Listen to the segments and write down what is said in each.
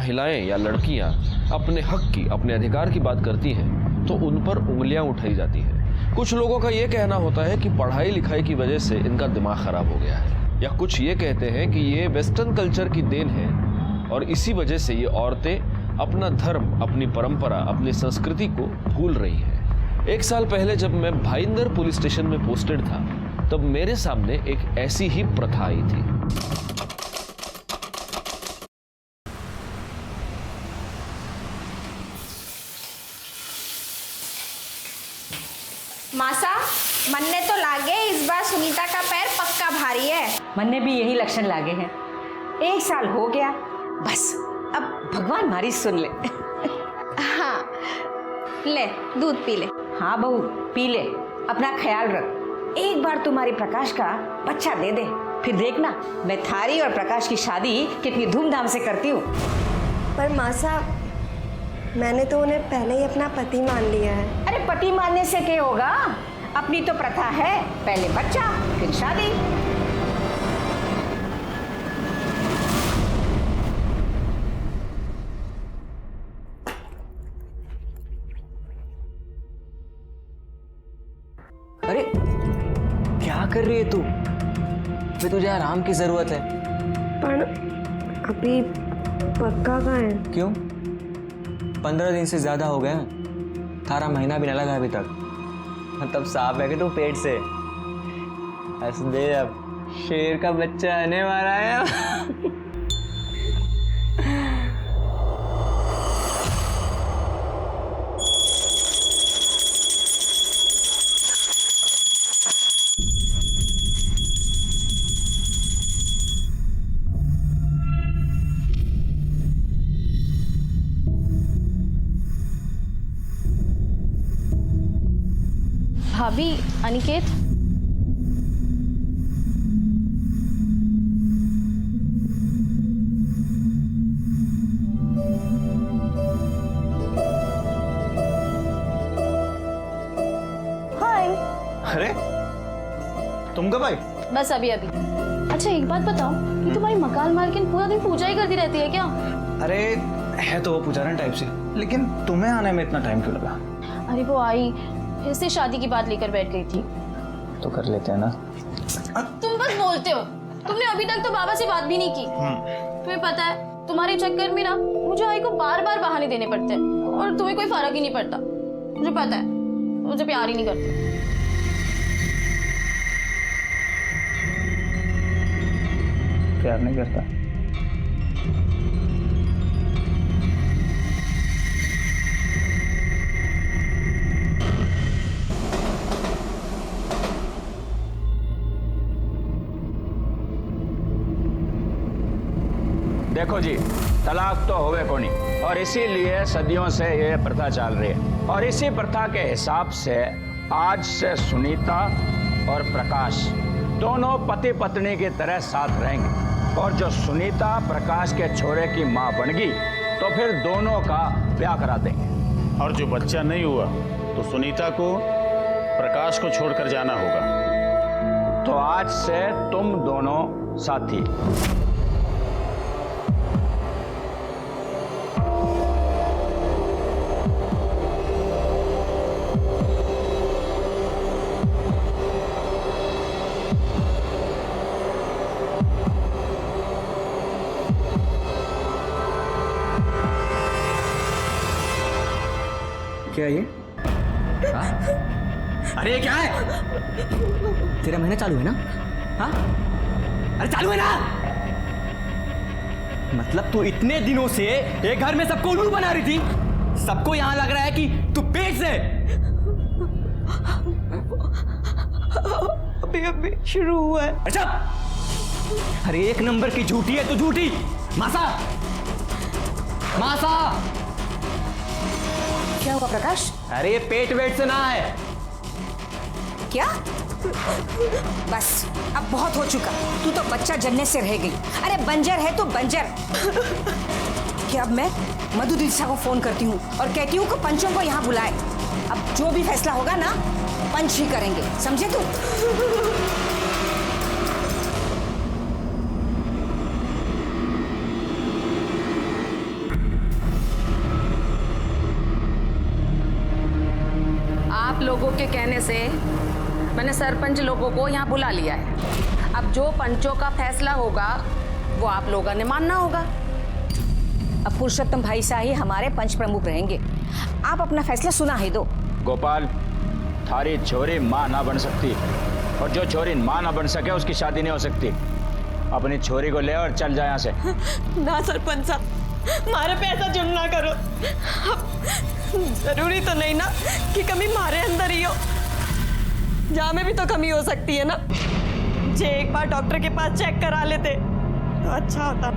महिलाएं या लड़कियां अपने हक की, अपने अधिकार की बात करती हैं तो उन पर उंगलियां उठाई जाती हैं। कुछ लोगों का यह कहना होता है कि पढ़ाई लिखाई की वजह से इनका दिमाग खराब हो गया है, या कुछ ये कहते हैं कि ये वेस्टर्न कल्चर की देन है और इसी वजह से ये औरतें अपना धर्म, अपनी परंपरा, अपनी संस्कृति को भूल रही हैं। 1 साल पहले जब मैं भाईंदर पुलिस स्टेशन में पोस्टेड था, तब मेरे सामने एक ऐसी ही प्रथा आई थी। मासा, मन्ने तो लागे इस बार सुनीता का पैर पक्का भारी है। मन्ने भी यही लक्षण लागे हैं। 1 साल हो गया, बस अब भगवान हमारी सुन ले। हाँ, ले दूध पी ले। हाँ बहू, पी ले, अपना ख्याल रख। एक बार तुम्हारी प्रकाश का बच्चा दे दे, फिर देखना मैं थारी और प्रकाश की शादी कितनी धूमधाम से करती हूँ। पर मासा, मैंने तो उन्हें पहले ही अपना पति मान लिया है। अरे पति मानने से क्या होगा, अपनी तो प्रथा है, पहले बच्चा फिर शादी। अरे क्या कर रही है तू? फिर तुझे आराम की जरूरत है। पर अभी पक्का कहाँ है? क्यों? 15 दिन से ज्यादा हो गए, थारा महीना भी ना लगा अभी तक। मतलब साफ है कि तू पेट से हंस दे, अब शेर का बच्चा आने वाला है। भाभी, अनिकेत। हाय। अरे तुम कब आई? बस अभी अभी। अच्छा एक बात बताओ कि तुम्हारी मकान मालकिन पूरा दिन पूजा ही करती रहती है क्या? अरे है तो वो पुजारन टाइप से, लेकिन तुम्हें आने में इतना टाइम क्यों लगा? अरे वो आई, फिर से शादी की बात लेकर बैठ गई थी। तो कर लेते हैं ना। तुम बस बोलते हो, तुमने अभी तक तो बाबा से बात भी नहीं की। तुम्हें पता है तुम्हारे चक्कर में ना मुझे आई को बार बार बहाने देने पड़ते हैं और तुम्हें कोई फर्क ही नहीं पड़ता। मुझे पता है मुझे प्यार ही नहीं करते। प्यार नहीं करता? देखो जी, तलाक तो होवे कोनी और इसीलिए सदियों से ये प्रथा चल रही है और इसी प्रथा के हिसाब से आज से सुनीता और प्रकाश दोनों पति पत्नी की तरह साथ रहेंगे और जो सुनीता प्रकाश के छोरे की मां बन गई तो फिर दोनों का ब्याह करा देंगे। और जो बच्चा नहीं हुआ तो सुनीता को प्रकाश को छोड़कर जाना होगा। तो आज से तुम दोनों साथी। क्या ये? अरे ये क्या है? तेरा महीना चालू है ना? हाँ? अरे चालू है ना? मतलब तू इतने दिनों से एक घर में सबको उल्लू बना रही थी, सबको यहां लग रहा है कि तू पेट से। अभी अभी शुरू हुआ है। अच्छा, अरे 1 नंबर की झूठी है तू, झूठी। मासा, मासा। क्या हुआ प्रकाश? अरे ये पेट वेट से ना है। क्या? बस अब बहुत हो चुका, तू तो बच्चा जनने से रह गई। अरे बंजर है तो बंजर। क्या अब मैं मधु दिशा को फोन करती हूँ और कहती हूँ कि पंचों को यहाँ बुलाए। अब जो भी फैसला होगा ना पंच ही करेंगे, समझे तू? के कहने से मैंने सरपंच लोगों को यहाँ बुला लिया है। अब जो पंचों का फैसला होगा वो आप लोगों ने मानना होगा। अब पुरुषोत्तम भाई शाह ही हमारे पंच प्रमुख रहेंगे। आप अपना फैसला सुना ही दो। गोपाल, थारी छोरी माँ ना बन सकती, और जो छोरी माँ ना बन सके उसकी शादी नहीं हो सकती। अपनी छोरी को ले और चल जाए यहाँ से। ना सरपंच साहब, मारे पे ऐसा जुर्म ना करो। अब जरूरी तो नहीं ना कि कमी मारे अंदर ही हो, जहाँ में भी तो कमी हो सकती है ना। जे एक बार डॉक्टर के पास चेक करा लेते तो अच्छा होता।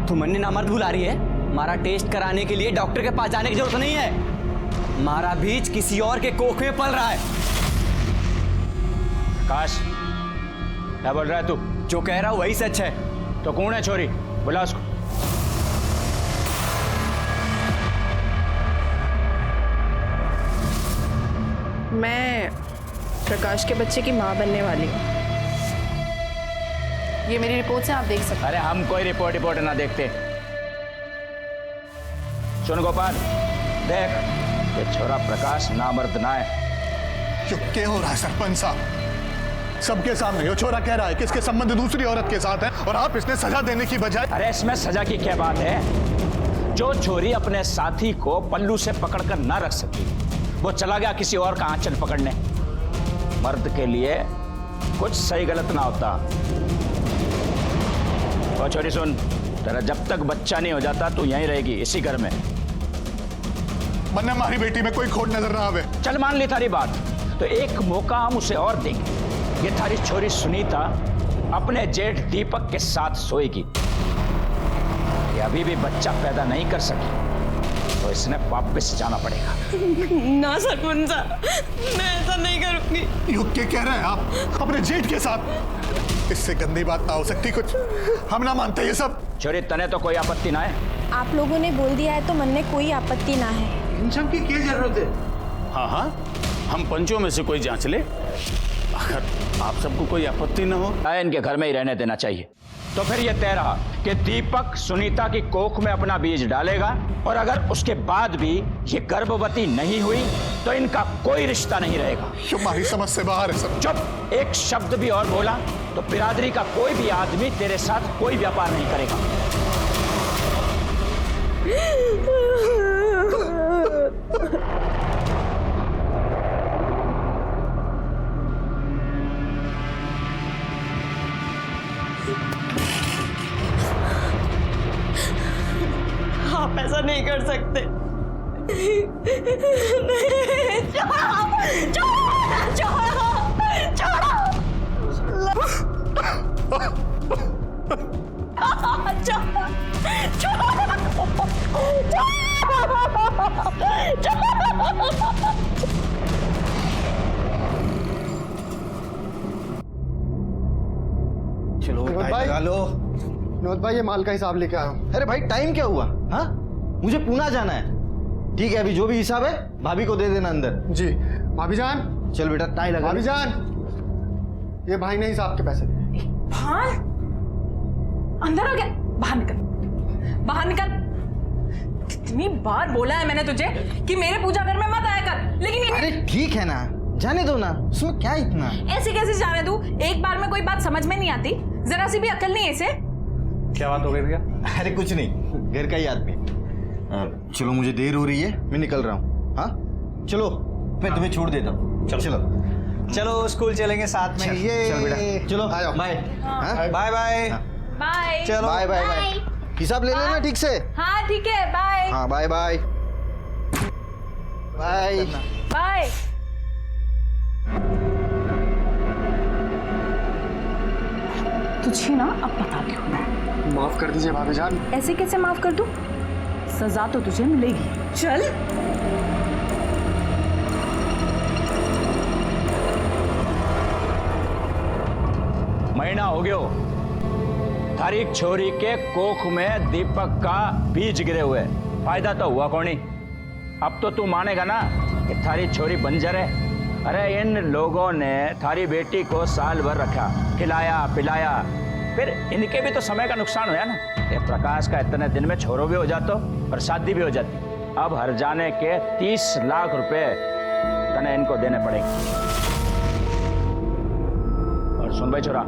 तू मन्ने नामर्द बुला रही है? मारा टेस्ट कराने के लिए डॉक्टर के पास जाने की जरूरत नहीं है। मारा बीज किसी और के कोख में पल रहा है। काश, क्या बोल रहा है तू? जो कह रहा हूं वही सच है। तो कौन है छोरी? बुला उसको। मैं प्रकाश के बच्चे की माँ बनने वाली हूँ। ये मेरी रिपोर्ट से आप देख सकते अरे हम कोई रिपोर्ट ना देखते। सुन गोपाल, देख, ये छोरा प्रकाश नामर्द ना है। क्या हो रहा है सरपंच साहब? सबके सामने ये छोरा कह रहा है कि इसके संबंध दूसरी औरत के साथ है, और आप इसने सजा देने की बजाय। अरे इसमें सजा की क्या बात है? जो छोरी अपने साथी को पल्लू से पकड़कर ना रख सकी, वो चला गया किसी और का आंचल पकड़ने। मर्द के लिए कुछ सही गलत ना होता। और छोरी सुन, तेरा जब तक बच्चा नहीं हो जाता तू यहीं रहेगी, इसी घर में। वरना हमारी बेटी में कोई खोट नजर ना आवे। चल मान ली थारी बात, तो एक मौका हम उसे और देंगे। ये थारी छोरी सुनीता अपने जेठ दीपक के साथ सोएगी। ये अभी भी बच्चा पैदा नहीं कर सकी, तो इसने वापस जाना पड़ेगा। ना सरपंच साहब, मैं ऐसा नहीं करूंगी। युग के कह रहे हैं आप अपने जेठ के साथ? इससे गंदी बात ना हो सकती कुछ। हम ना मानते ये सब। छोरी, तने तो कोई आपत्ति ना है? आप लोगों ने बोल दिया है तो मन में कोई आपत्ति ना है। इन सब की क्या जरूरत है? हाँ हाँ, हम पंचों में से कोई जांच ले। अगर आप सबको कोई आपत्ति ना हो, इनके घर में ही रहने देना चाहिए। तो फिर यह तय रहा कि दीपक सुनीता की कोख में अपना बीज डालेगा, और अगर उसके बाद भी ये गर्भवती नहीं हुई तो इनका कोई रिश्ता नहीं रहेगा। हमारी समझ से बाहर है सब। चुप! एक शब्द भी और बोला तो बिरादरी का कोई भी आदमी तेरे साथ कोई व्यापार नहीं करेगा। आप ऐसा नहीं कर सकते। चलो भाई लगा लो। विनोद भाई, ये माल का हिसाब लेके आया हूँ। अरे भाई, टाइम क्या हुआ? हाँ, मुझे पूना जाना है। ठीक है, अभी जो भी हिसाब है भाभी को दे देना अंदर। जी भाभी जान। चल बेटा, टाई लगा। भाभी जान, ये भाई ने हिसाब के पैसे दिए। हाँ, अंदर आ गया। बाहर निकल, बाहर निकल। कितनी बार बोला है मैंने तुझे कि मेरे पूजा घर में मत आया कर, लेकिन अरे ठीक है ना, जाने दो ना, उसमें क्या इतना। ऐसे कैसे जाने दूं? एक बार में कोई बात समझ में नहीं आती? जरा सी भी अकल नहीं है इसे। क्या बात हो गई भैया? अरे कुछ नहीं, घर का ही आदमी। चलो, मुझे देर हो रही है, मैं निकल रहा हूँ। हाँ चलो, मैं तुम्हें छोड़ देता हूँ। चलो चलो स्कूल चलेंगे साथ में। ये चल बेटा, चलो बाय। Bye bye bye. चलो बाय बाय बाय। हिसाब ले लेना ठीक से। हाँ ठीक है, बाय। हाँ बाय बाय बाय बाय। तुझे ना अब बताती हूँ मैं। माफ कर दीजिए भाभी जान। ऐसे कैसे माफ कर दूं? सजा तो तुझे मिलेगी। चल। महीना हो गयो थारी छोरी के कोख में दीपक का बीज गिरे हुए। फायदा तो हुआ कौनी? अब तो तू मानेगा ना कि थारी छोरी बंजर है। अरे इन लोगों ने थारी बेटी को साल भर रखा, खिलाया पिलाया, फिर इनके भी तो समय का नुकसान हुआ ना। ये प्रकाश का इतने दिन में छोरो भी हो जाता और शादी भी हो जाती। अब हर जाने के 30 लाख रुपए तने इनको देने पड़ेंगे। और सुन भाई छोरा,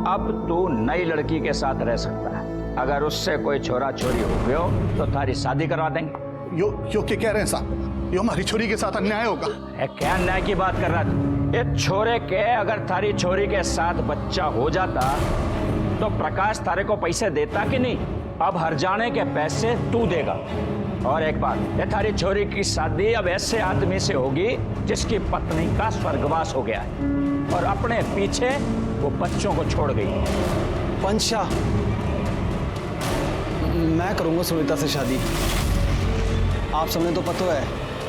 अब तू नई लड़की के साथ रह सकता है। अगर उससे कोई छोरा छोरी हो गयो तो तारी शादी करवा देंगे। यो क्या कह रहे हैं साहब? यो हमारी छोरी के साथ अन्याय होगा। क्या अन्याय की बात कर रहा था? ये छोरे के अगर थारी छोरी के साथ बच्चा हो जाता तो प्रकाश तारे को पैसे देता कि नहीं? अब हर जाने के पैसे तू देगा। और एक बात, ये थारी छोरी की शादी अब ऐसे आदमी से होगी जिसकी पत्नी का स्वर्गवास हो गया है और अपने पीछे वो बच्चों को छोड़ गई है। पंचा, मैं करूंगा सुनीता से शादी। आप सबने तो पता है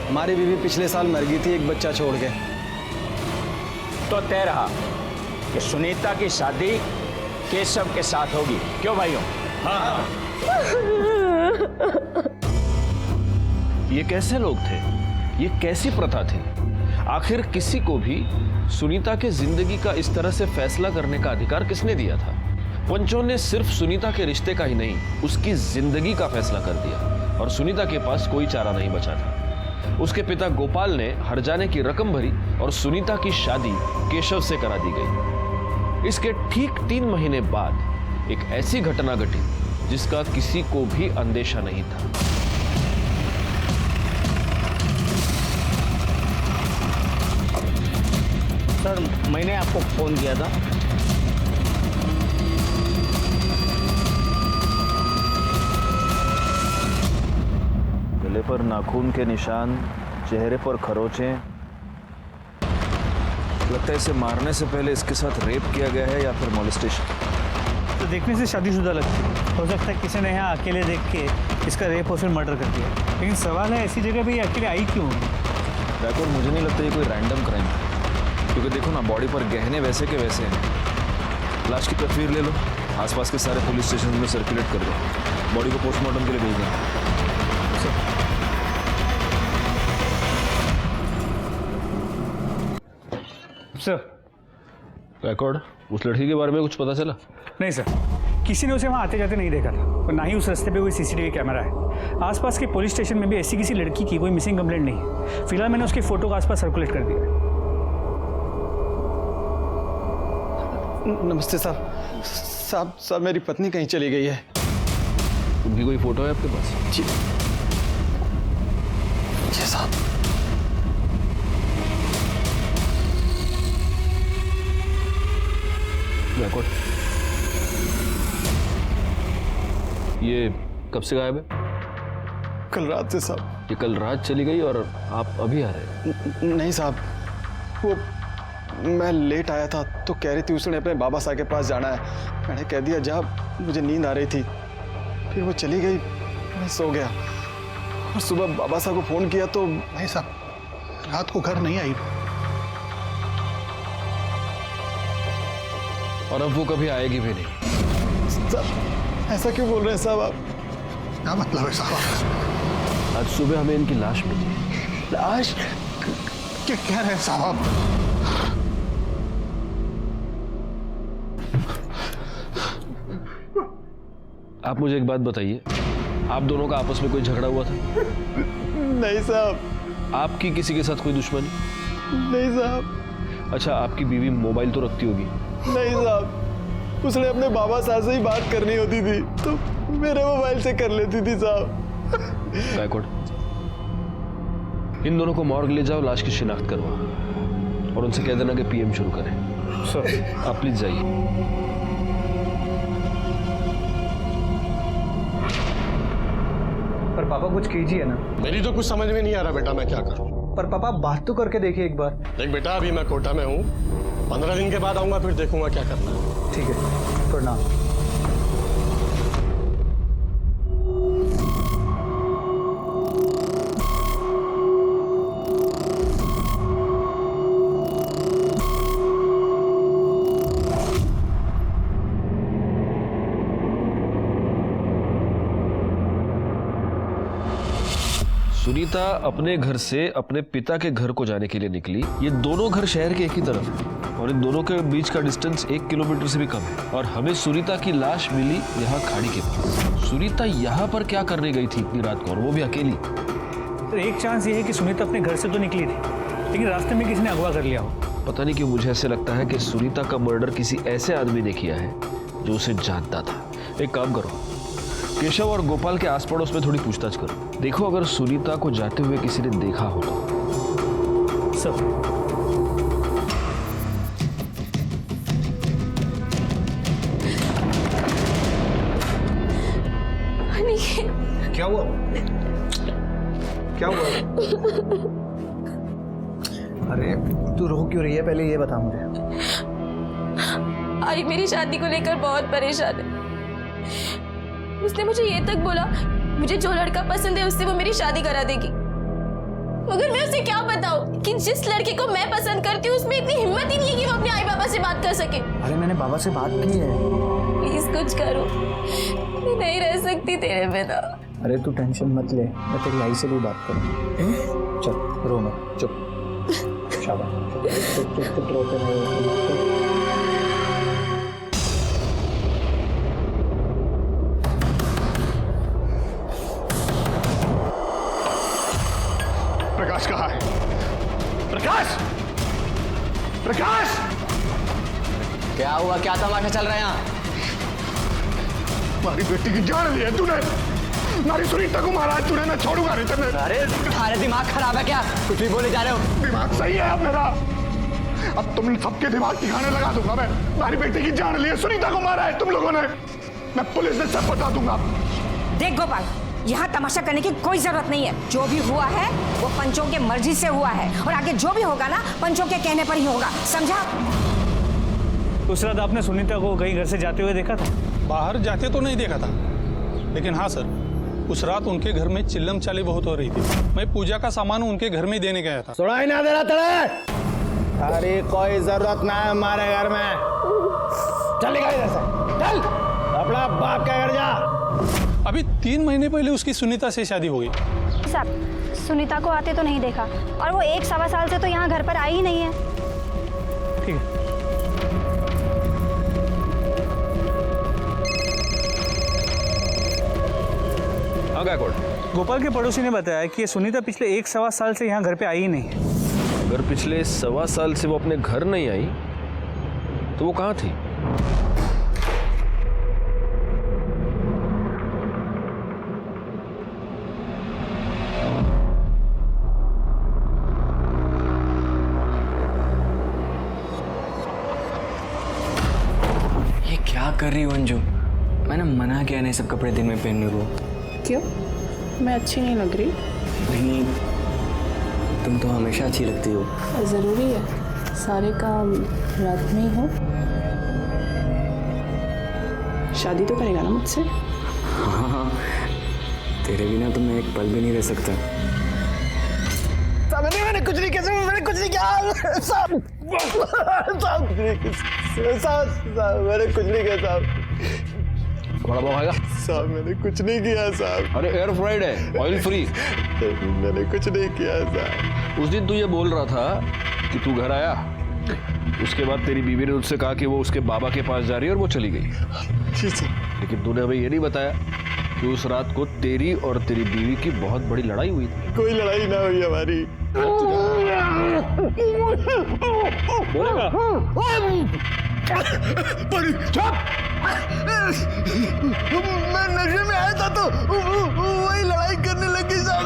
हमारी बीवी पिछले साल मर गई थी एक बच्चा छोड़ के। तो तय रहा कि सुनीता की शादी केशव के साथ होगी, क्यों भाइयों? हाँ। ये कैसे लोग थे? ये कैसी प्रथा थी? आखिर किसी को भी सुनीता के जिंदगी का इस तरह से फैसला करने का अधिकार किसने दिया था? पंचों ने सिर्फ सुनीता के रिश्ते का ही नहीं, उसकी जिंदगी का फैसला कर दिया और सुनीता के पास कोई चारा नहीं बचा था। उसके पिता गोपाल ने हर्जाने की रकम भरी और सुनीता की शादी केशव से करा दी गई। इसके ठीक 3 महीने बाद एक ऐसी घटना घटी जिसका किसी को भी अंदेशा नहीं था। सर, मैंने आपको फोन किया था। गले पर नाखून के निशान, चेहरे पर खरोंचें। लगता है इसे मारने से पहले इसके साथ रेप किया गया है या फिर मॉलेस्टेशन। तो देखने से शादीशुदा लगती है। हो सकता है किसी ने यहाँ अकेले देख के इसका रेप और फिर मर्डर कर दिया। लेकिन सवाल है ऐसी जगह पे ये अकेले आई क्यों? और मुझे नहीं लगता ये कोई रैंडम क्राइम है, क्योंकि देखो ना, बॉडी पर गहने वैसे के वैसे हैं। लाश की तस्वीर ले लो, आसपास के सारे पुलिस स्टेशन में सर्कुलेट कर दो, बॉडी को पोस्टमार्टम के लिए भेज दें। सर, रिकॉर्ड, उस लड़की के बारे में कुछ पता चला? नहीं सर, किसी ने उसे वहाँ आते जाते नहीं देखा था और ना ही उस रास्ते पे कोई सीसीटीवी कैमरा है। आसपास के पुलिस स्टेशन में भी ऐसी किसी लड़की की कोई मिसिंग कंप्लेंट नहीं है। फिलहाल मैंने उसकी फोटो को आसपास सर्कुलेट कर दिया। नमस्ते साहब। साहब मेरी पत्नी कहीं चली गई है। उनकी कोई फोटो है आपके पास? जी साहब। रिकॉर्ड, ये कब से गायब है? कल रात से साहब। ये कल रात चली गई और आप अभी आ रहे हैं? नहीं साहब, वो मैं लेट आया था तो कह रही थी उसने अपने बाबा साहब के पास जाना है। मैंने कह दिया जा, मुझे नींद आ रही थी। फिर वो चली गई, मैं सो गया और सुबह बाबा साहब को फोन किया तो नहीं साहब, रात को घर नहीं आई। और अब वो कभी आएगी भी नहीं। साहब ऐसा क्यों बोल रहे हैं साहब आप? क्या मतलब है साहब? आज सुबह हमें इनकी लाश मिली। लाश? क्या कह रहे हैं साहब? आप मुझे एक बात बताइए, आप दोनों का आपस में कोई झगड़ा हुआ था? नहीं साहब। आपकी किसी के साथ कोई दुश्मनी? नहीं साहब। अच्छा, आपकी बीवी मोबाइल तो रखती होगी? नहीं साहब, उसने अपने बाबा साहब से ही बात करनी होती थी तो मेरे मोबाइल से कर लेती थी साहब। गायकवाड़, इन दोनों को मॉर्ग ले जाओ, लाश की शिनाख्त करवाओ और उनसे कह देना कि पीएम शुरू करें। सर, आप प्लीज जाइए। पर पापा कुछ कीजिए ना। मेरी तो कुछ समझ में नहीं आ रहा बेटा, मैं क्या करूं? पर पापा बात तो करके देखिए एक बार। देख बेटा, अभी मैं कोटा में हूँ, 15 दिन के बाद आऊंगा, फिर देखूंगा क्या करना है। ठीक है, प्रणाम। सुनीता अपने घर से अपने पिता के घर को जाने के लिए निकली। ये दोनों घर शहर के एक ही तरफ है और इन दोनों के बीच का डिस्टेंस 1 किलोमीटर से भी कम है। और हमें सुनीता की लाश मिली यहाँ खाड़ी के पास। सुनीता यहाँ पर क्या करने गई थी इतनी रात को, और वो भी अकेली? तो एक चांस ये है कि सुनीता अपने घर से तो निकली थी, लेकिन रास्ते में किसी ने अगवा कर लिया हो। पता नहीं क्यों मुझे ऐसे लगता है कि सुनीता का मर्डर किसी ऐसे आदमी ने किया है जो उसे जानता था। एक काम करो, केशव और गोपाल के आस पड़ोस में थोड़ी पूछताछ करो, देखो अगर सुनीता को जाते हुए किसी ने देखा हो तो। सर क्या हुआ? क्या हुआ? अरे तू रो क्यों रही है, पहले ये बता मुझे। आई मेरी शादी को लेकर बहुत परेशान है। उसने मुझे ये तक बोला मुझे जो लड़का पसंद है उससे वो मेरी शादी करा देगी, मगर मैं उसे क्या बताऊं कि जिस लड़के को मैं पसंद करती हूँ उसमें इतनी हिम्मत ही नहीं है कि वो अपने आई बाबा से बात कर सके। अरे मैंने बाबा से बात की है। प्लीज कुछ करो, मैं नहीं रह सकती तेरे बिना। अरे तू टेंशन मत ले, मैं तेरी आई से भी बात करूँ। चल रो मत, चुप, शाबाश, चुप चुप चुप रोते नहीं। प्रकाश कहाँ है? प्रकाश! प्रकाश! क्या हुआ? क्या तमाशा चल रहा है यहाँ? हमारी बेटी की जान ली है तूने, हमारी सुनीता को मारा है तूने, मैं छोड़ूंगा नहीं तेरे। अरे तुम्हारे दिमाग खराब है क्या? कुछ भी बोले जा रहे हो? दिमाग सही है अब मेरा, अब तुम सबके दिमाग ठिकाने लगा दूंगा मैं। हमारी बेटी की जान ली है, सुनीता को मारा है तुम लोगों ने, मैं पुलिस में सब बता दूंगा। देख गोपाल, यहाँ तमाशा करने की कोई जरूरत नहीं है। जो भी हुआ है वो पंचों के मर्जी से हुआ है, और आगे जो भी होगा ना पंचों के कहने पर ही होगा, समझा? उस रात आपने सुनीता को कहीं घर से जाते हुए देखा था? बाहर जाते तो नहीं देखा था, लेकिन हाँ सर, उस रात उनके घर में चिल्लम चाली बहुत हो रही थी। मैं पूजा का सामान उनके घर में देने गया था। सुनाई ना दे रहा तेरे? अरे कोई जरूरत ना है हमारे घर में, चल निकल इधर से, चल अपना बाप के घर जा। अभी 3 महीने पहले उसकी सुनीता से शादी हो गई। साहब, सुनीता को आते तो नहीं देखा, और वो 1-1.25 साल से तो यहाँ घर पर आई ही नहीं है। ठीक है। गोपाल के पड़ोसी ने बताया कि ये सुनीता पिछले 1-1.25 साल से यहाँ घर पे आई ही नहीं है। अगर पिछले 1.25 साल से वो अपने घर नहीं आई तो वो कहाँ थी? ये क्या कर रही हो अंजू? मैंने मना किया नहीं सब कपड़े दिन में पहनने को। क्यों? मैं अच्छी नहीं लग रही? नहीं, तुम तो हमेशा अच्छी लगती हो। ज़रूरी है सारे काम रात में ही हो? शादी तो करेगा ना मुझसे? हाँ, तेरे बिना तो मैं एक पल भी नहीं रह सकता। मैंने कुछ नहीं किया, मैंने कुछ नहीं किया साहब, मैंने कुछ नहीं किया साहब। बड़ा बाबा आएगा साहब, मैंने कुछ नहीं किया साहब। अरे एयर फ्राइड है, ऑयल फ्री। मैंने कुछ नहीं किया साहब। उस दिन तू ये बोल रहा था कि तू घर आया, उसके बाद तेरी बीवी ने उससे कहा कि वो उसके बाबा के पास जा रही है और वो चली गई। लेकिन तूने हमें ये नहीं बताया कि उस रात को तेरी और तेरी बीवी की बहुत बड़ी लड़ाई हुई थी। कोई लड़ाई ना हुई हमारी। बोलेगा? मैं नशे में आया था तो वही लड़ाई करने लगी साहब।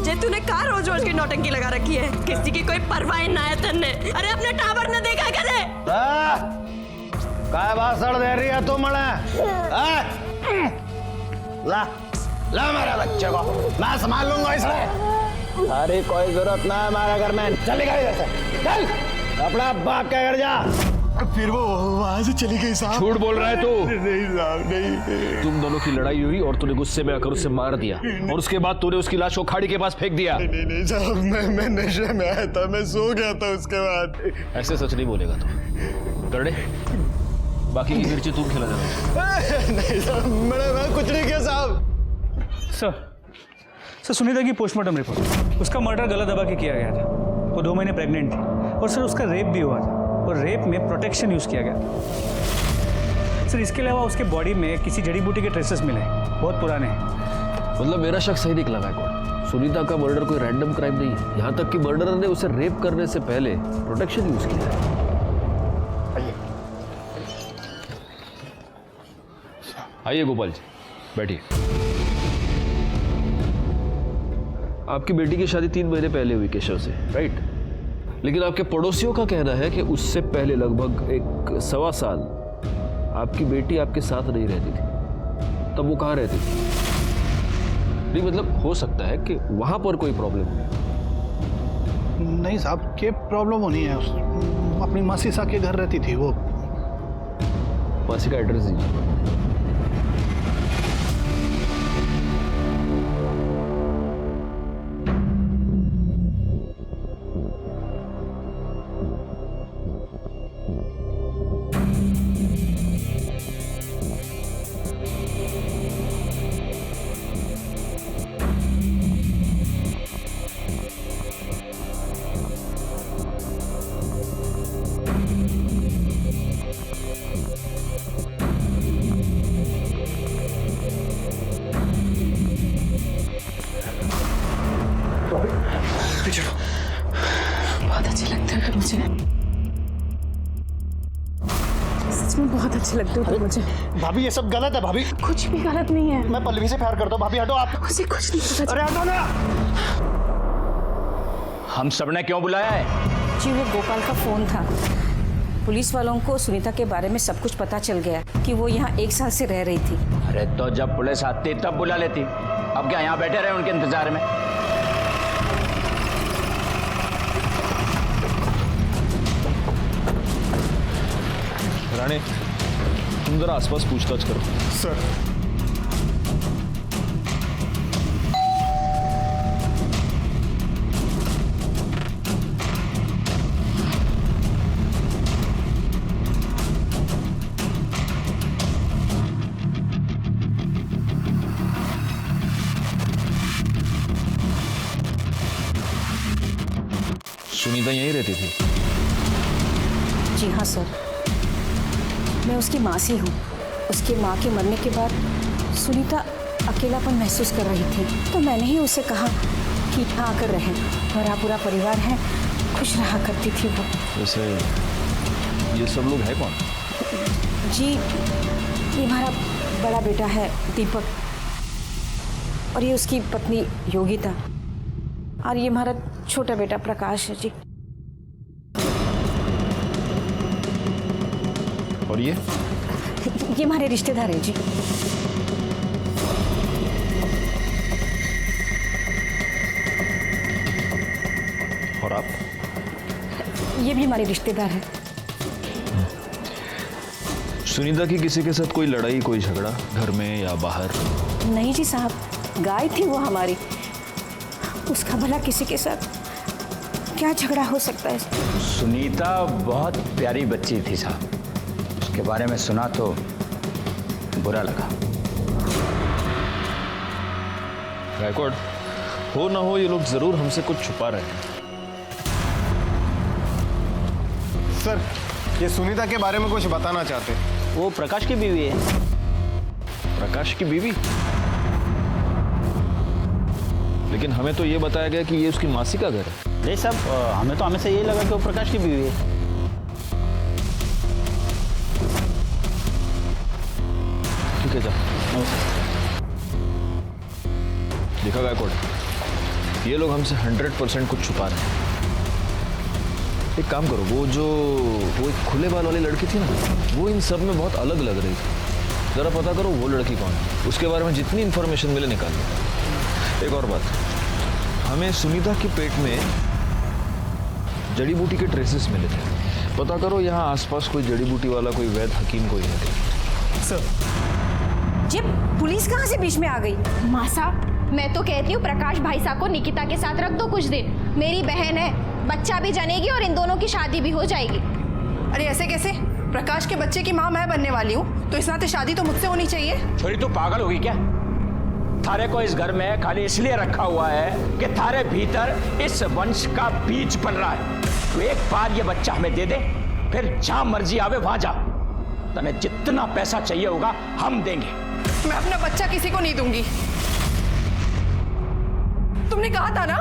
जे तूने कहा रोज रोज की नौटंकी लगा रखी है, किसी की कोई परवाह ना है तन्ने। अरे अपने टावर न देखा करे? काय भाषण दे रही है तू मने? ला ला मेरे बच्चे को, मैं संभाल लूंगा इसे। अरे कोई जरूरत ना है हमारे घर में, चल निकल इधर से, चल अपना बाप के घर जा। फिर वो वहां से चली गई साहब। झूठ बोल रहा है तू? नहीं साहब, नहीं। तुम दोनों की लड़ाई हुई और तूने गुस्से में आकर उसे मार दिया, और उसके बाद तूने उसकी लाश को खाड़ी के पास फेंक दिया। नहीं नहीं साहब, मैं नशे में आया था, मैं सो गया था उसके बाद। ऐसे सच नहीं बोलेगा तू। करने बाकी की मिर्ची तुम खिला देना। नहीं साहब, मैं कुछ नहीं किया साहब। सर सुनीता की पोस्टमार्टम रिपोर्ट, उसका मर्डर गला दबा के किया गया था। वो 2 महीने प्रेग्नेंट थी, और सर उसका रेप भी हुआ था, और रेप में प्रोटेक्शन यूज़ किया गया। सर इसके अलावा उसके बॉडी में किसी जड़ी बूटी के ट्रेसेस मिले, बहुत पुराने हैं। मतलब मेरा शक सही निकला गायकवाड़? सुनीता का मर्डर कोई रैंडम क्राइम नहीं है। यहाँ तक कि मर्डरर ने उसे रेप करने से पहले प्रोटेक्शन यूज किया है। आइए गोपाल जी, बैठिए। आपकी बेटी की शादी 3 महीने पहले हुई केशव से, राइट? लेकिन आपके पड़ोसियों का कहना है कि उससे पहले लगभग 1.25 साल आपकी बेटी आपके साथ नहीं रहती थी। तब वो कहाँ रहती थी? नहीं मतलब हो सकता है कि वहां पर कोई प्रॉब्लम हो। नहीं साहब, क्या प्रॉब्लम होनी है? अपनी मासी सा के घर रहती थी वो। मासी का एड्रेस दीजिए। बहुत अच्छे लगते हो तुम मुझे, सच में बहुत अच्छे लगते हो तुम मुझे। भाभी ये सब गलत है भाभी। कुछ भी गलत नहीं है। मैं पल्लवी से प्यार करता हूँ भाभी, हटो आप। मुझे कुछ नहीं पता। अरे हटो ना। हम सबने क्यों बुलाया है? जी वो गोपाल का फोन था। पुलिस वालों को सुनीता के बारे में सब कुछ पता चल गया कि वो यहाँ 1 साल से रह रही थी। अरे तो जब पुलिस आती तब बुला लेती, अब क्या यहाँ बैठे रहे उनके इंतजार में? राणे, तुम जरा आसपास पूछताछ करो। सर। सुनीता यहीं रहती थी? जी हाँ सर, मैं उसकी मासी हूँ। उसके माँ के मरने के बाद सुनीता अकेलापन महसूस कर रही थी, तो मैंने ही उसे कहा कि यहाँ आकर रहें। हमारा पूरा परिवार है, खुश रहा करती थी वो। वैसे ये सब लोग हैं कौन? जी ये हमारा बड़ा बेटा है दीपक, और ये उसकी पत्नी योगिता, और ये हमारा छोटा बेटा प्रकाश है जी। और ये हमारे रिश्तेदार हैं जी। और आप? ये भी हमारे रिश्तेदार हैं। सुनीता की किसी के साथ कोई लड़ाई, कोई झगड़ा घर में या बाहर? नहीं जी साहब, गाय थी वो हमारी, उसका भला किसी के साथ क्या झगड़ा हो सकता है? सुनीता बहुत प्यारी बच्ची थी साहब, उसके बारे में सुना तो बुरा लगा। गायकवाड़, हो ना हो ये लोग जरूर हमसे कुछ छुपा रहे हैं। सर, ये सुनीता के बारे में कुछ बताना चाहते। वो प्रकाश की बीवी है। प्रकाश की बीवी? लेकिन हमें तो ये बताया गया कि ये उसकी मासी का घर है। नहीं साहब, हमें तो हमेशा यही लगा कि वो प्रकाश की बीवी है। ठीक है, देखा गायकवाड़, ये लोग हमसे 100% कुछ छुपा रहे हैं। एक काम करो, वो एक खुले बाल वाली लड़की थी ना, वो इन सब में बहुत अलग लग रही थी। जरा पता करो वो लड़की कौन है, उसके बारे में जितनी इंफॉर्मेशन मिले निकाल लो। एक और बात, हमें सुनीता के पेट में जड़ी बूटी के ट्रेसेस मिले थे। पता करो यहाँ आसपास कोई जड़ी बूटी वाला, कोई वैद्य हकीम कोई है क्या? सर जी, पुलिस कहाँ से बीच में आ गई? मासा, मैं तो कहती हूँ प्रकाश भाई साहब को निकिता के साथ रख दो कुछ दिन। मेरी बहन है, बच्चा भी जनेगी और इन दोनों की शादी भी हो जाएगी। अरे ऐसे कैसे? प्रकाश के बच्चे की माँ मैं बनने वाली हूँ, तो इस नाते शादी तो मुझसे होनी चाहिए। छोरी तू पागल होगी क्या? थारे को इस घर में खाली इसलिए रखा हुआ है कि थारे भीतर इस वंश का बीज पल रहा है। तो एक बार ये बच्चा हमें दे दे, फिर जहां मर्जी आवे वहां जा। तने जितना पैसा चाहिए होगा हम देंगे। मैं अपना बच्चा किसी को नहीं दूंगी। तुमने कहा था ना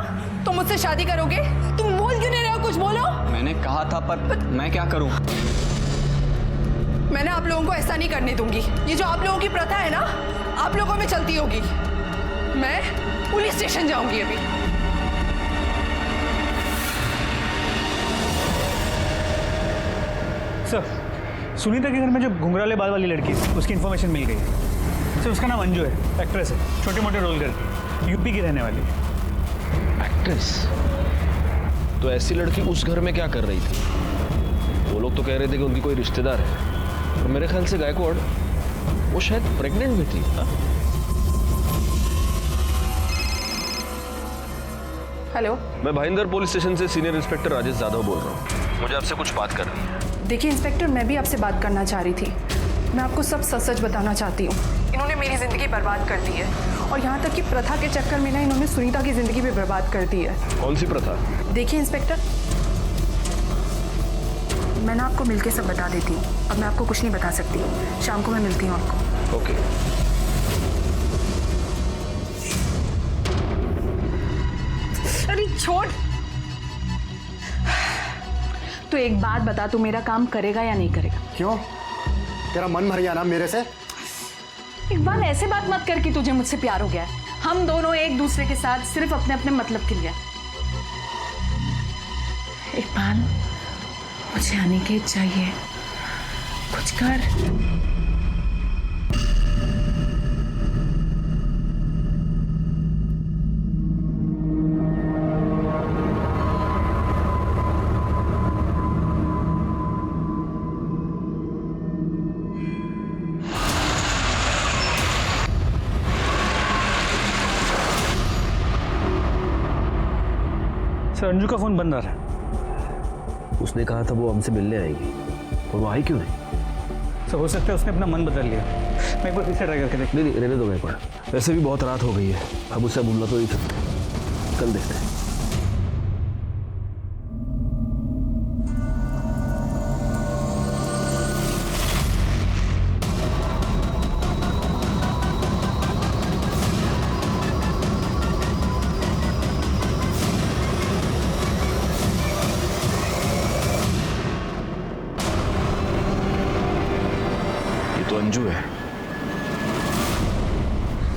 तुम मुझसे शादी करोगे। तुम बोल क्यों नहीं रहे हो? कुछ बोलो। मैंने कहा था, पर मैं क्या करूं? मैंने आप लोगों को ऐसा नहीं करने दूंगी। ये जो आप लोगों की प्रथा है ना, आप लोगों में चलती होगी। मैं पुलिस स्टेशन जाऊंगी अभी। सर, सुनीता के घर में जो घुंघराले बाल वाली लड़की है उसकी इन्फॉर्मेशन मिल गई है। सर, उसका नाम अंजू है, एक्ट्रेस है, छोटे मोटे रोल करती, यूपी की रहने वाली है। एक्ट्रेस? तो ऐसी लड़की उस घर में क्या कर रही थी? वो लोग तो कह रहे थे कि उनकी कोई रिश्तेदार है, और मेरे ख्याल से गायकवाड़ वो शायद प्रेग्नेंट भी थी। हाँ? हेलो, मैं भाईंदर पुलिस स्टेशन से सीनियर इंस्पेक्टर राजेश यादव बोल रहा हूँ। मुझे आपसे कुछ बात करनी है। देखिए इंस्पेक्टर, मैं भी आपसे बात करना चाह रही थी। मैं आपको सब सच सच बताना चाहती हूँ। इन्होंने मेरी ज़िंदगी बर्बाद कर दी है, और यहाँ तक कि प्रथा के चक्कर में ना इन्होंने सुनीता की ज़िंदगी भी बर्बाद कर दी है। कौन सी प्रथा? देखिए इंस्पेक्टर, मैं ना आपको मिलके सब बता देती हूँ। अब मैं आपको कुछ नहीं बता सकती। शाम को मैं मिलती हूँ आपको। ओके। अरे छोड़। तो एक बात बता, तू मेरा काम करेगा या नहीं करेगा? क्यों? तेरा मन भर गया ना मेरे से? इकबाल, ऐसे बात मत कर कि तुझे मुझसे प्यार हो गया है। हम दोनों एक दूसरे के साथ सिर्फ अपने अपने मतलब के लिए। इकबाल, मुझे अनिकेत चाहिए, कुछ कर। सर, अंजू का फोन बंद आ रहा है। उसने कहा था वो हमसे मिलने आएगी, और वो आई क्यों नहीं? सर, हो सकता है उसने अपना मन बदल लिया। मैं एक बार फिर से ट्राई करके देख। नहीं, रहने दो गायकवाड़। वैसे भी बहुत रात हो गई है, अब उससे बोलना तो नहीं सकते। कल देखते हैं। अंजू है।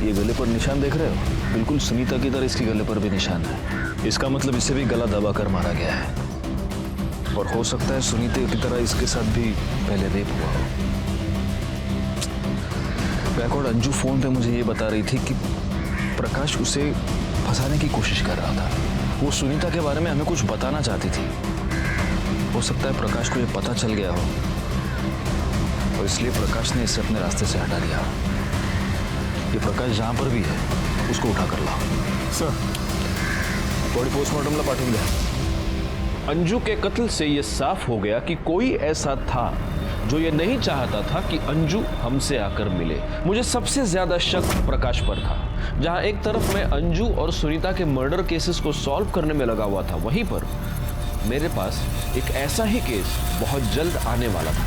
ये गले पर निशान देख रहे हो? बिल्कुल सुनीता की तरह इसके गले पर भी निशान है। इसका मतलब इसे भी गला दबाकर मारा गया है, और हो सकता है सुनीता की तरह इसके साथ भी पहले रेप हुआ हो। गायकवाड़, अंजू फोन पे मुझे ये बता रही थी कि प्रकाश उसे फंसाने की कोशिश कर रहा था। वो सुनीता के बारे में हमें कुछ बताना चाहती थी। हो सकता है प्रकाश को ये पता चल गया हो, और इसलिए प्रकाश ने इसे अपने रास्ते से हटा दिया। ये प्रकाश जहां पर भी है उसको उठा कर लाओ। सर, बॉडी पोस्टमार्टम ला पाठवून द्या। अंजू के कत्ल से यह साफ हो गया कि कोई ऐसा था जो ये नहीं चाहता था कि अंजू हमसे आकर मिले। मुझे सबसे ज्यादा शक प्रकाश पर था। जहां एक तरफ मैं अंजू और सुनीता के मर्डर केसेस को सॉल्व करने में लगा हुआ था, वहीं पर मेरे पास एक ऐसा ही केस बहुत जल्द आने वाला था।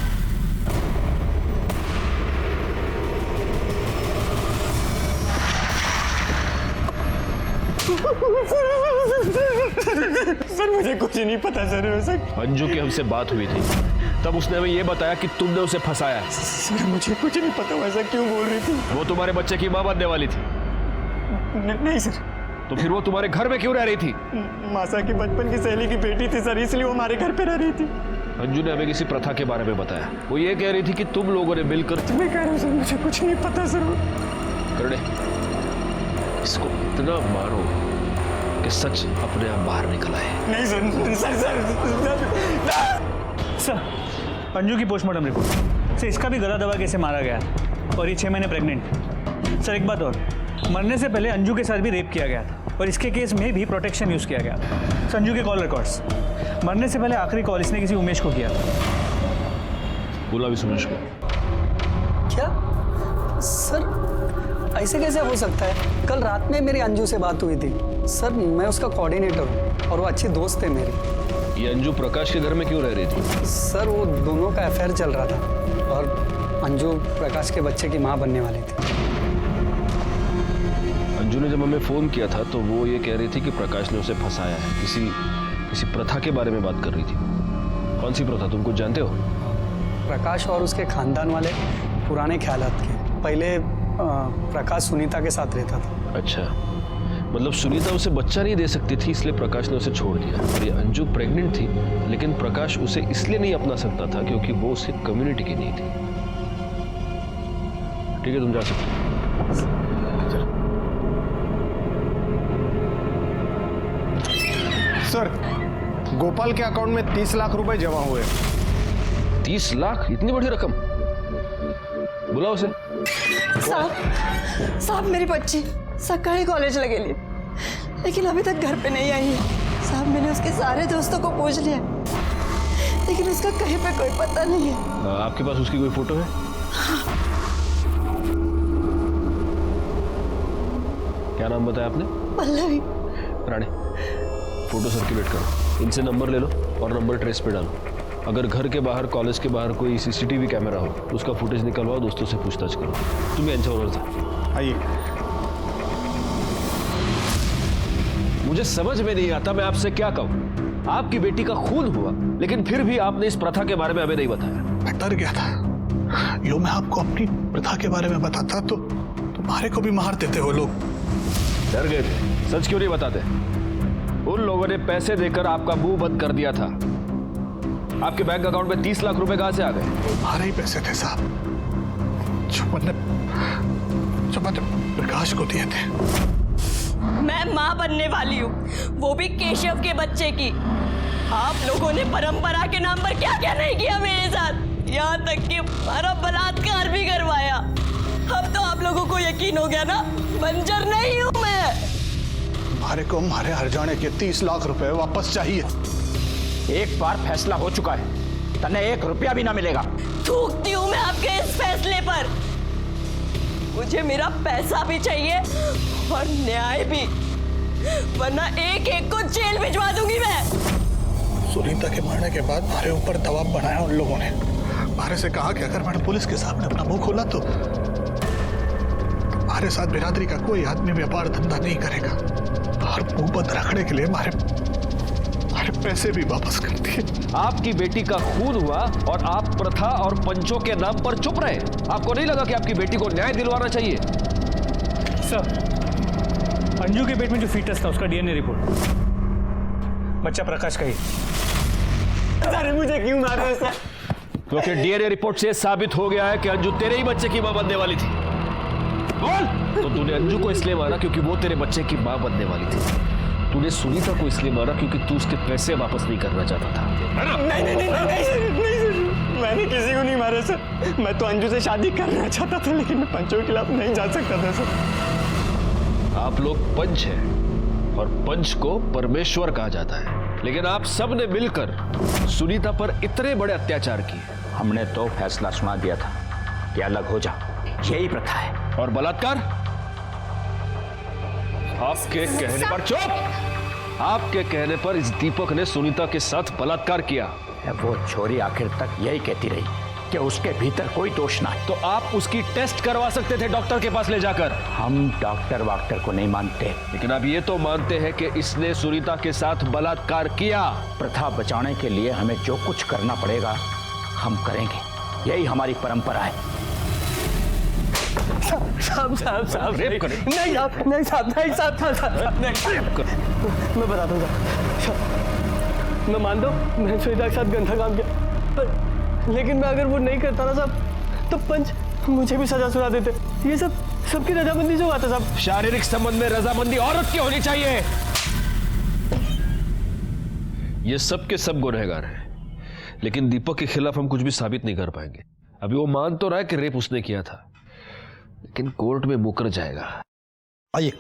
सर, मुझे कुछ नहीं पता सर। अंजू की हमसे बात हुई थी, तब उसने हमें यह बताया कि तुमने उसे फंसाया है। सर, मुझे कुछ नहीं पता। वैसा क्यों बोल रही थी? वो तुम्हारे बच्चे की मां बनने वाली थी। नहीं सर। तो फिर वो तुम्हारे घर में क्यों रह रही थी? मासा की बचपन की सहेली की बेटी थी सर, इसलिए वो हमारे घर पे रह रही थी। अंजू ने हमें किसी प्रथा के बारे में बताया। वो ये कह रही थी कि तुम लोगों ने मिलकर। मैं कह रहा हूँ सर, मुझे कुछ नहीं पता सर। करने इसको इतना मारो कि सच अपने आप बाहर निकल आए। नहीं सर, अंजू की पोस्टमार्टम रिपोर्ट से इसका भी गला दबा के इसे मारा गया, और ये 6 महीने प्रेग्नेंट। सर, एक बात और, मरने से पहले अंजू के साथ भी रेप किया गया था, और इसके केस में भी प्रोटेक्शन यूज किया गया। संजू के कॉल रिकॉर्ड्स, मरने से पहले आखिरी कॉल इसने किसी उमेश को किया। बोला भी उमेश को। क्या सर, ऐसे कैसे हो सकता है? कल रात में मेरी अंजू से बात हुई थी सर। मैं उसका कोऑर्डिनेटर हूँ और वो अच्छी दोस्त है मेरी। ये अंजू प्रकाश के घर में क्यों रह रही थी? सर, वो दोनों का अफेयर चल रहा था, और अंजू प्रकाश के बच्चे की माँ बनने वाली थी। अंजू ने जब हमें फोन किया था तो वो ये कह रही थी कि प्रकाश ने उसे फंसाया है, किसी प्रथा के बारे में बात कर रही थी। कौन सी प्रथा, तुम कुछ जानते हो? प्रकाश और उसके खानदान वाले पुराने ख्यालात के। पहले प्रकाश सुनीता के साथ रहता था। अच्छा, मतलब सुनीता उसे बच्चा नहीं दे सकती थी इसलिए प्रकाश ने उसे छोड़ दिया। और ये अंजू प्रेग्नेंट थी, लेकिन प्रकाश उसे इसलिए नहीं अपना सकता था क्योंकि वो उसकी कम्युनिटी की नहीं थी। ठीक है, तुम जा सकते हो। सर, गोपाल के अकाउंट में 30 लाख रुपए जमा हुए। 30 लाख? इतनी बड़ी रकम? बुलाओ उसे। साहब मेरी बच्ची सकाळी कॉलेजला गेली, लेकिन अभी तक घर पे नहीं आई है। साहब मैंने उसके सारे दोस्तों को पूछ लिया, लेकिन उसका कहीं पे कोई पता नहीं है। आपके पास उसकी कोई फोटो है? क्या नाम बताया आपने? पल्लवी। रानी, फोटो सर्कुलेट करो, इनसे नंबर ले लो और नंबर ट्रेस पे डालो। अगर घर के बाहर, कॉलेज के बाहर कोई सीसीटीवी कैमरा हो, उसका फुटेज निकलवाओ, दोस्तों से पूछताछ करो। तुम्हें यांच्यावर जा। आइए। मुझे समझ में नहीं आता मैं आपसे क्या कहूं। आपकी बेटी का खून हुआ, लेकिन फिर भी आपने इस प्रथा के बारे में हमें नहीं बताया। मैं डर गया था, यूं मैं आपको अपनी प्रथा के बारे में बताता तो तुम्हारे को भी मार देते वो लोग। डर गए थे? सच क्यों नहीं बताते? उन लोगों ने पैसे देकर आपका मुंह बंद कर दिया था। आपके बैंक अकाउंट में 30 लाख रुपए कहां से आ गए? हमारे ही पैसे थे साहब, जो मैंने प्रकाश को दिए थे। मैं माँ बनने वाली हूँ, वो भी केशव के बच्चे की। आप लोगों ने परंपरा के नाम पर क्या क्या नहीं किया मेरे साथ, यहाँ तक कि हमारा बलात्कार भी करवाया। अब तो आप लोगों को यकीन हो गया ना, बंजर नहीं हूँ मैं। हमारे को हमारे हरजाने के 30 लाख रुपए वापस चाहिए। एक बार फैसला हो चुका है, तन्ने 1 रुपया भी ना मिलेगा। थूकती हूँ मैं आपके इस फैसले पर। मुझे मेरा पैसा भी चाहिए और न्याय भी, वरना एक एक को जेल भिजवा दूंगी मैं। सुनीता के मरने के बाद हमारे ऊपर दबाव बनाया उन लोगों ने। हमारे से कहा कि अगर मैंने पुलिस के सामने अपना मुंह खोला तो हमारे साथ बिरादरी का कोई आदमी व्यापार धंधा नहीं करेगा, और मुंह बंद रखने के लिए हमारे पैसे भी वापस कर दिए। आपकी बेटी का खून हुआ और आप प्रथा और पंचों के नाम पर चुप रहे। आपको नहीं लगा कि आपकी बेटी को न्याय दिलवाना चाहिए? सर, अंजू के पेट में जो फीटस था उसका डीएनए रिपोर्ट बच्चा प्रकाश का ही। अरे मुझे क्यों मार रहे हो सर? क्योंकि डीएनए रिपोर्ट से साबित हो गया है कि अंजू तेरे ही बच्चे की मां बनने वाली थी। बोल। तो तूने अंजू को इसलिए मारा क्योंकि वो तेरे बच्चे की मां बनने वाली थी। तूने सुनीता को इसलिए मारा क्योंकि तू उसके पैसे वापस नहीं करना चाहता था। नहीं, मैंने किसी को नहीं मारा सर। मैं तो अंजू से शादी करना चाहता था, लेकिन मैं पंचों के खिलाफ नहीं जा सकता था सर। आप लोग पंच हैं और पंच को परमेश्वर कहा जाता है, लेकिन आप सब ने मिलकर सुनीता पर इतने बड़े अत्याचार किए। हमने तो फैसला सुना दिया था कि अलग हो जा, यही प्रथा है। और बलात्कार? आपके कहने पर चुप। आपके कहने पर इस दीपक ने सुनीता के साथ बलात्कार किया। वो छोरी आखिर तक यही कहती रही कि उसके भीतर कोई दोष ना है। तो आप उसकी टेस्ट करवा सकते थे डॉक्टर के पास ले जाकर। हम डॉक्टर वाक्टर को नहीं मानते, लेकिन आप ये तो मानते हैं कि इसने सुनीता के साथ बलात्कार किया। प्रथा बचाने के लिए हमें जो कुछ करना पड़ेगा हम करेंगे, यही हमारी परंपरा है। साहब रेप करें? नहीं साहब, नहीं साहब, मैं बता दूंगा। मैं मान दो मैं सुनीता के साथ गंदा काम किया, पर लेकिन मैं अगर वो नहीं करता ना साहब तो पंच मुझे भी सजा सुना देते। ये सब सबकी रजामंदी जो आता साहब। शारीरिक संबंध में रजामंदी औरत की होनी चाहिए। ये सब के सब गुनहगार हैं, लेकिन दीपक के खिलाफ हम कुछ भी साबित नहीं कर पाएंगे। अभी वो मान तो रहा है कि रेप उसने किया था, लेकिन कोर्ट में मुकर जाएगा। आइए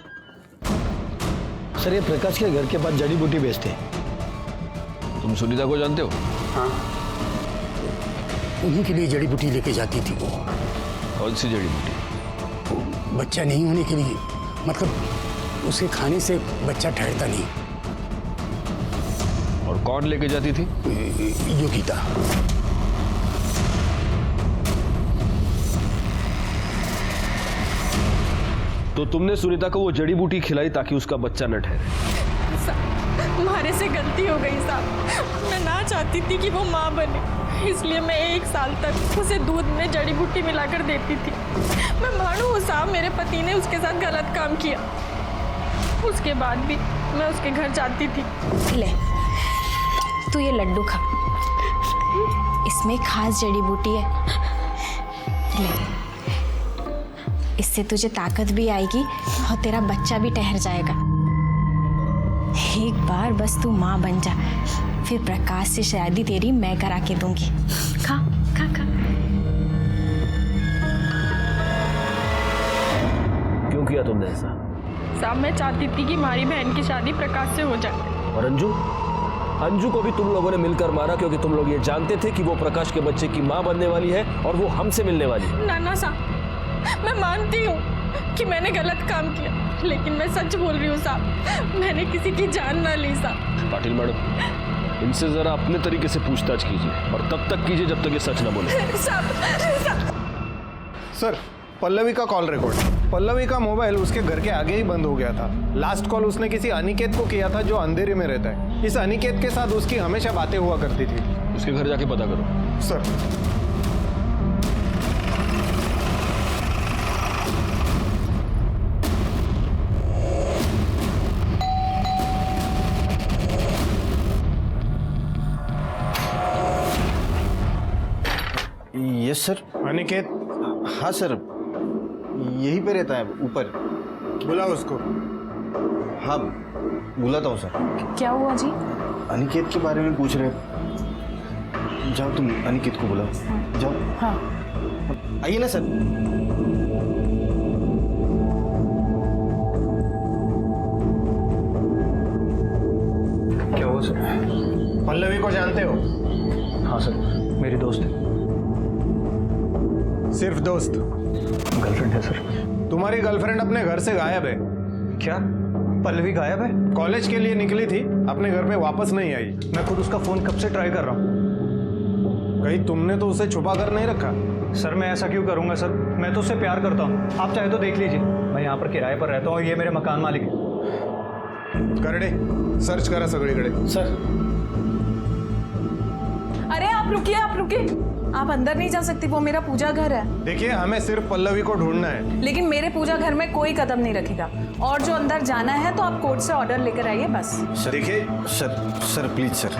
सर, ये प्रकाश के घर के पास जड़ी बूटी बेचते हैं। तुम सुनीता को जानते हो? हाँ, उन्हीं के लिए जड़ी बूटी लेके जाती थी वो। कौन सी जड़ी बूटी? बच्चा नहीं होने के लिए, मतलब उसे खाने से बच्चा ठहरता नहीं। और कौन लेके जाती थी? योगिता। तो तुमने सुनीता को वो जड़ी बूटी खिलाई ताकि उसका बच्चा न ठहरे। हमारे से गलती हो गई साहब। मैं ना चाहती थी कि वो माँ बने, इसलिए मैं 1 साल तक उसे दूध में जड़ी बूटी मिलाकर देती थी। मैं मानू हूँ साहब, मेरे पति ने उसके साथ गलत काम किया, उसके बाद भी मैं उसके घर जाती थी। ले तू ये लड्डू खा, इसमें खास जड़ी बूटी है। ले, इससे तुझे ताकत भी आएगी और तेरा बच्चा भी ठहर जाएगा। एक बार बस तू माँ बन जा, फिर प्रकाश से शादी तेरी मैं करा के दूंगी। खा खा खा। क्यों किया तुमने ऐसा? साहब मैं चाहती थी कि हमारी बहन की शादी प्रकाश से हो जाए। और अंजू को भी तुम लोगों ने मिलकर मारा क्योंकि तुम लोग ये जानते थे कि वो प्रकाश के बच्चे की माँ बनने वाली है और वो हमसे मिलने वाली है। नाना साहब, मैं मानती हूँ कि मैंने गलत काम किया, लेकिन मैं सच बोल रही हूँ साहब, मैंने किसी की जान ना ली साहब। पाटिल मैडम, इनसे जरा अपने तरीके से पूछताछ कीजिए और तब तक कीजिए जब तक ये सच ना बोले। सर, पल्लवी का कॉल रिकॉर्ड। पल्लवी का मोबाइल उसके घर के आगे ही बंद हो गया था। लास्ट कॉल उसने किसी अनिकेत को किया था जो अंधेरे में रहता है। इस अनिकेत के साथ उसकी हमेशा बातें हुआ करती थी। उसके घर जाके पता करो। सर। Yes sir. अनिकेत? हाँ सर, यहीं पे रहता है ऊपर। बुला उसको। हाँ बुलाता हूँ सर। क्या हुआ जी? अनिकेत के बारे में पूछ रहे। जाओ तुम अनिकेत को बुलाओ, जाओ। हाँ आइए ना सर। क्या हुआ सर? पल्लवी को जानते हो? हाँ सर, मेरी दोस्त है। सिर्फ दोस्त? गर्लफ्रेंड है सर। तुम्हारी गर्लफ्रेंड अपने घर से गायब है। क्या पल्लवी गायब है? कॉलेज के लिए निकली थी, अपने घर पे वापस नहीं आई। मैं खुद उसका फोन कब से ट्राई कर रहा हूँ। कहीं तुमने तो उसे छुपा कर नहीं रखा? सर मैं ऐसा क्यों करूंगा सर, मैं तो उससे प्यार करता हूँ। आप चाहे तो देख लीजिए, मैं यहाँ पर किराए पर रहता हूँ, ये मेरे मकान मालिक है। करडे सर्च करा सगळीकडे। सर। अरे आप रुकिए, आप रुकिए, आप अंदर नहीं जा सकती, वो मेरा पूजा घर है। देखिए, हमें सिर्फ पल्लवी को ढूंढना है। लेकिन मेरे पूजा घर में कोई कदम नहीं रखेगा, और जो अंदर जाना है तो आप कोर्ट से ऑर्डर लेकर आइए बस। देखिए सर प्लीज सर,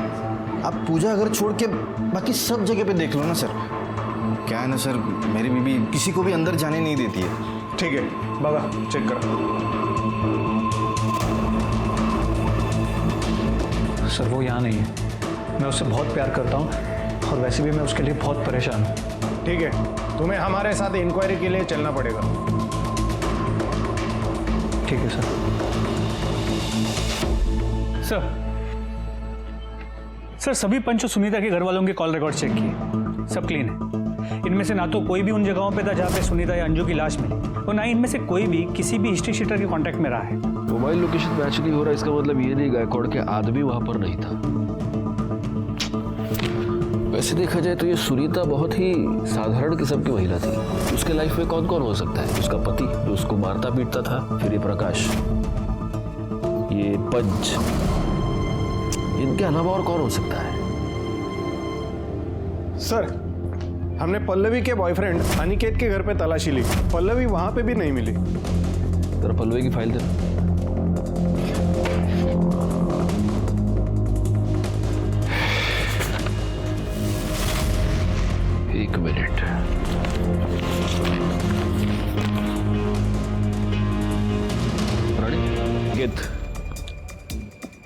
आप पूजा घर छोड़ के बाकी सब जगह पे देख लो ना सर। क्या है ना सर, मेरी बीबी किसी को भी अंदर जाने नहीं देती है। ठीक है बाबा, चेक करो। सर वो यहाँ नहीं है, मैं उससे बहुत प्यार करता हूँ और वैसे भी मैं उसके लिए बहुत परेशान हूँ। ठीक है, तुम्हें हमारे साथ इंक्वायरी के लिए चलना पड़ेगा। ठीक है सर। सर सभी पंच सुनीता के घर वालों के कॉल रिकॉर्ड चेक किए, सब क्लीन है। इनमें से ना तो कोई भी उन जगहों पे था जहाँ पे सुनीता या अंजू की लाश मिली, और ना इनमें से कोई भी किसी भी हिस्ट्री शीटर के कांटेक्ट में रहा है। मोबाइल लोकेशन मैच नहीं हो रहा, इसका मतलब ये नहीं गायकवाड़ के आदमी वहां पर नहीं था। वैसे देखा जाए तो ये सुनीता बहुत ही साधारण किस्म की महिला थी। उसके लाइफ में कौन कौन हो सकता है? उसका पति जो उसको मारता पीटता था, फिर ये प्रकाश, ये पंच, इनके अलावा और कौन हो सकता है? सर, हमने पल्लवी के बॉयफ्रेंड अनिकेत के घर पे तलाशी ली, पल्लवी वहां पे भी नहीं मिली। तेरा पल्लवी की फाइल दे। एक मिनट।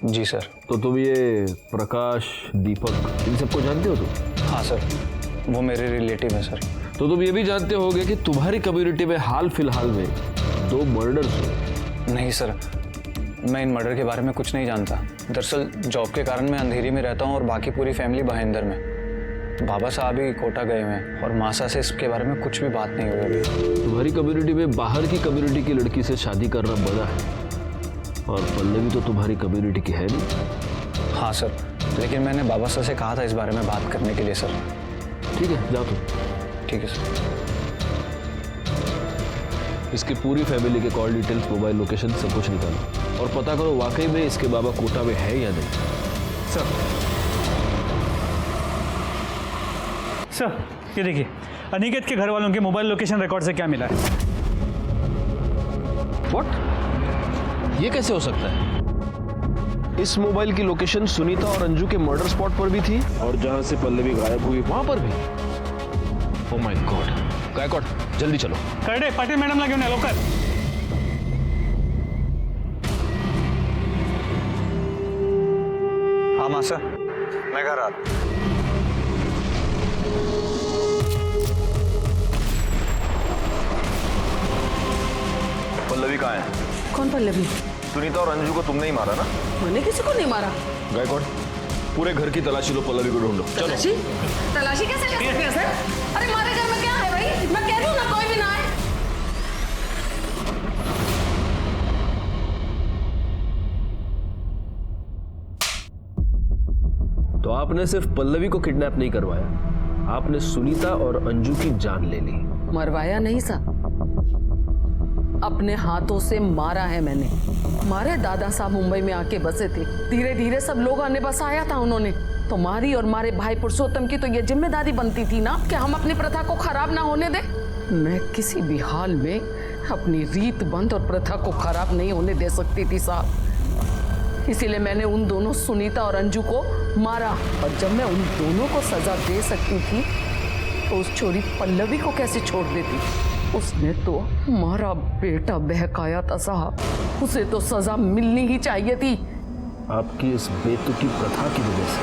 जी सर। तो तुम ये प्रकाश, दीपक, इन सबको जानते हो तुम? हाँ सर, वो मेरे रिलेटिव है सर। तो तुम ये भी जानते होगे कि तुम्हारी कम्युनिटी में हाल फिलहाल में 2 मर्डर्स हुए? नहीं सर, मैं इन मर्डर के बारे में कुछ नहीं जानता। दरअसल जॉब के कारण मैं अंधेरी में रहता हूँ और बाकी पूरी फैमिली भाईंदर में। बाबा साहब ही कोटा गए हुए हैं और मासा से इसके बारे में कुछ भी बात नहीं हुई अभी। तुम्हारी कम्युनिटी में बाहर की कम्युनिटी की लड़की से शादी करना बड़ा है, और पल्लवी तो तुम्हारी कम्युनिटी की है नहीं। हाँ सर, लेकिन मैंने बाबा साहब से कहा था इस बारे में बात करने के लिए सर। ठीक है, जाओ तुम। ठीक है सर। इसकी पूरी फैमिली के कॉल डिटेल्स, मोबाइल लोकेशन सब कुछ निकालो और पता करो वाकई में इसके बाबा कोटा में है या नहीं। सर ये देखिए, अनिकेत के घर वालों के मोबाइल लोकेशन रिकॉर्ड से क्या मिला है। व्हाट? ये कैसे हो सकता है? इस मोबाइल की लोकेशन सुनीता और अंजू के मर्डर स्पॉट पर भी थी और जहां से पल्लवी गायब हुई वहां पर भी। Oh my God. गायकवाड जल्दी चलो। करडे पाटिल मॅडमला घेऊन या लवकर। हाँ मासा, मैं घर आ रहा। पल्लवी कहाँ है? कौन पल्लवी? सुनीता और अंजू को तुमने ही मारा ना? मैंने किसी को नहीं मारा। गायकवाड पूरे घर की तलाशी लो, पल्लवी को ढूंढो। चलो। तलाशी? तलाशी कैसे ले सकते हैं सर? अरे हमारे घर में क्या है भाई? मैं कह रही हूँ ना, कोई भी ना आए। तो आपने सिर्फ पल्लवी को किडनैप नहीं करवाया, आपने सुनीता और अंजू की जान ले ली। मरवाया नहीं सा, अपने हाथों से मारा है मैंने। हमारे दादा साहब मुंबई में आके बसे थे, धीरे धीरे सब लोगों ने बसाया था उन्होंने। तुम्हारी और हमारे भाई पुरुषोत्तम की तो ये जिम्मेदारी बनती थी ना कि हम अपनी प्रथा को खराब ना होने दें। मैं किसी भी हाल में अपनी रीत बंद और प्रथा को खराब नहीं होने दे सकती थी साहब। इसीलिए मैंने उन दोनों सुनीता और अंजू को मारा। और जब मैं उन दोनों को सजा दे सकती थी तो उस छोरी पल्लवी को कैसे छोड़ देती? उसने तो हमारा बेटा बहकाया था साहब, उसे तो सजा मिलनी ही चाहिए थी। आपकी इस बेतुकी प्रथा की वजह से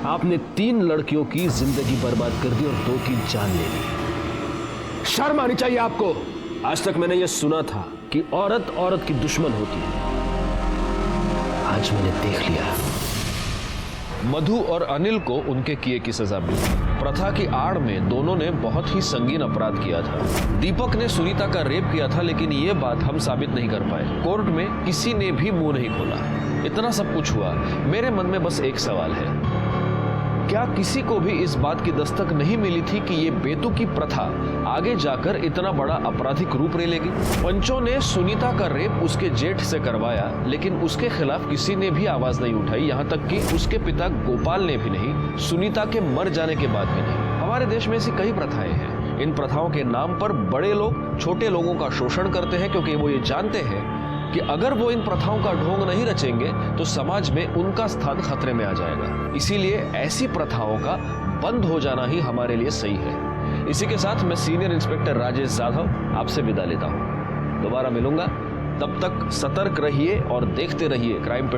आपने 3 लड़कियों की जिंदगी बर्बाद कर दी और 2 की जान ले ली। शर्म आनी चाहिए आपको। आज तक मैंने यह सुना था कि औरत औरत की दुश्मन होती है, आज मैंने देख लिया। मधु और अनिल को उनके किए की सजा मिली। प्रथा की आड़ में दोनों ने बहुत ही संगीन अपराध किया था। दीपक ने सुनीता का रेप किया था, लेकिन ये बात हम साबित नहीं कर पाए। कोर्ट में किसी ने भी मुंह नहीं खोला। इतना सब कुछ हुआ, मेरे मन में बस एक सवाल है, क्या किसी को भी इस बात की दस्तक नहीं मिली थी कि ये बेतुकी प्रथा आगे जाकर इतना बड़ा आपराधिक रूप ले लेगी? पंचों ने सुनीता का रेप उसके जेठ से करवाया, लेकिन उसके खिलाफ किसी ने भी आवाज नहीं उठाई, यहाँ तक कि उसके पिता गोपाल ने भी नहीं, सुनीता के मर जाने के बाद भी नहीं। हमारे देश में ऐसी कई प्रथाएं हैं। इन प्रथाओं के नाम पर बड़े लोग छोटे लोगों का शोषण करते हैं, क्योंकि वो ये जानते हैं कि अगर वो इन प्रथाओं का ढोंग नहीं रचेंगे तो समाज में उनका स्थान खतरे में आ जाएगा। इसीलिए ऐसी प्रथाओं का बंद हो जाना ही हमारे लिए सही है। इसी के साथ मैं सीनियर इंस्पेक्टर राजेश जाधव आपसे विदा लेता हूं। दोबारा मिलूंगा, तब तक सतर्क रहिए और देखते रहिए क्राइम